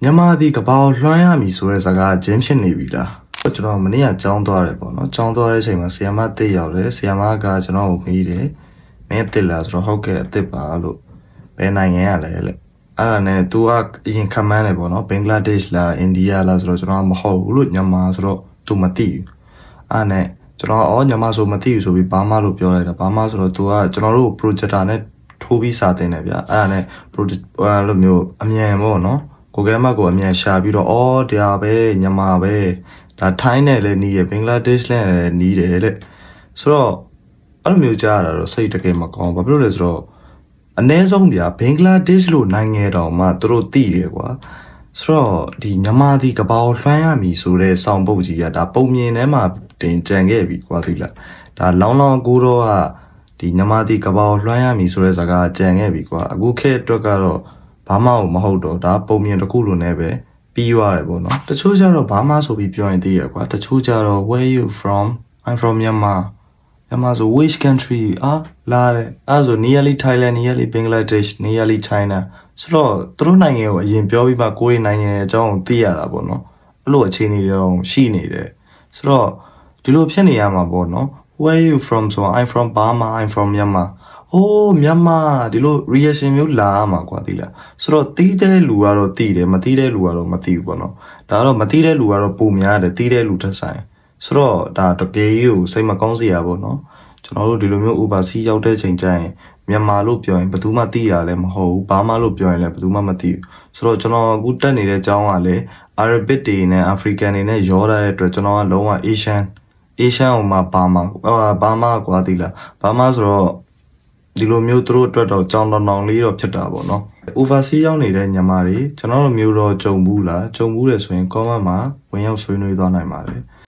မြန်မာဒီကပောက်လွှမ်းရမည်ဆိုတဲ့စကားကျင်းဖြစ်နေပြီလားကျွန်တော်မနေ့ကကြောင်းသွားတယ်ပေါ့နော်ကြောင်းသွားတဲ့အချိန်မှာဆီယမတစ်ရောက်တယ်ဆီယမကကျွန်တော်ကိုမေးတယ်မင်းတစ်လားဆိုတော့ဟုတ်ကဲ့အစ်ပါလို့ဘယ်နိုင်ငံရလဲလေအဲ့ဒါနဲ့ तू ကအရင်ခမန်းတယ်ပေါ့နော်ဘင်္ဂလားဒေ့ရှ်လားအိန္ဒိယလားဆိုတော့ကျွန်တော်မဟုတ်ဘူးလို့မြန်မာဆိုတော့ तू မသိဘူးအဲ့နဲ့ကျွန်တော်မြန်မာဆိုမသိဘူးဆိုပြီးဘာမှလို့ပြောလိုက်တာဘာမှဆိုတော့ तू ကကျွန်တော်တို့ projector နဲ့ထိုးပြီးစာတင်တယ်ဗျအဲ့ဒါနဲ့ project လို့မျိုးအမြန်ပေါ့နော်ကိုကဲမတ်ကိုအမြန်ရှာပြီးတော့တရားပဲမြန်မာပဲဒါထိုင်းနဲ့လည်းနီးရဘင်္ဂလားဒေ့ရှ်နဲ့လည်းနီးတယ်တဲ့ဆိုတော့အဲ့လိုမျိုးကြားရတာတော့စိတ်တကယ်မကောင်းဘာဖြစ်လို့လဲဆိုတော့အ ਨੇ ဆုံးဗျာဘင်္ဂလားဒေ့ရှ်လိုနိုင်ငံတော်မှာသူတို့သိတယ်ကွာဆိုတော့ဒီမြန်မာဒီကပောက်လွှမ်းရမည်ဆိုတဲ့စောင်ပုတ်ကြီးကဒါပုံမြင်ထဲမှာတင်ကြံခဲ့ပြီကွာသိလားဒါလောင်းလောင်းကိုတော့ကဒီမြန်မာဒီကပောက်လွှမ်းရမည်ဆိုတဲ့စကားကြံခဲ့ပြီကွာအခုခေတ်အတွက်ကတော့ဘာမှမဟုတ်တော့ဒါပုံမြင်တစ်ခုလိုနဲ့ပဲပြီးရတယ်ပေါ့နော်တချို့ကျတော့ဘာမှဆိုပြီးပြောရင်သိရကွာတချို့ကျတော့ where you from I'm from Myanmar Myanmar so which country လာတယ်အဲ့ဆို nearly Thailand nearly Bangladesh nearly China ဆိုတော့သူတို့နိုင်ငံကိုအရင်ပြောပြီးမှကိုယ့်နိုင်ငံရဲ့အကြောင်းကိုသိရတာပေါ့နော်အဲ့လိုအခြေအနေတွေတော့ရှိနေတယ်ဆိုတော့ဒီလိုဖြစ်နေရမှာပေါ့နော် where you from so I'm from Burma I'm from Myanmar မြန်မာဒီလို reaction မျိုးလာမှာကွာသိလားဆိုတော့တီးတဲ့လူကတော့တီးတယ်မတီးတဲ့လူကတော့မတီးဘူးပေါ့နော်ဒါတော့မတီးတဲ့လူကတော့ပုံများတယ်တီးတဲ့လူထက်ဆိုင်ဆိုတော့ဒါတကယ်ကြီးကိုစိတ်မကောင်းစရာပေါ့နော်ကျွန်တော်တို့ဒီလိုမျိုး overseas ရောက်တဲ့ချိန်ကျရင်မြန်မာလို့ပြောရင်ဘယ်သူမှတီးရလည်းမဟုတ်ဘူးဘာမှလို့ပြောရင်လည်းဘယ်သူမှမတီးဘူးဆိုတော့ကျွန်တော်အခုတက်နေတဲ့အကြောင်းကလည်း Arabic တွေနဲ့ African တွေနဲ့ရောတဲ့အတွက်ကျွန်တော်ကလုံးဝ Asian ဟိုမှာဘာမှကွာသိလားဘာမှဆိုတော့ဒီလိုမျိုးသူတို့အတွက်တော့ကြောင်တောင်လေးတော့ဖြစ်တာပေါ့နော် overseas ရောက်နေတဲ့ညီမတွေကျွန်တော်တို့မျိုးတော့ကြုံဘူးလားကြုံဘူးတယ်ဆိုရင် comment မှာဝင်ရောက်ဆွေးနွေးသွားနိုင်ပါတယ်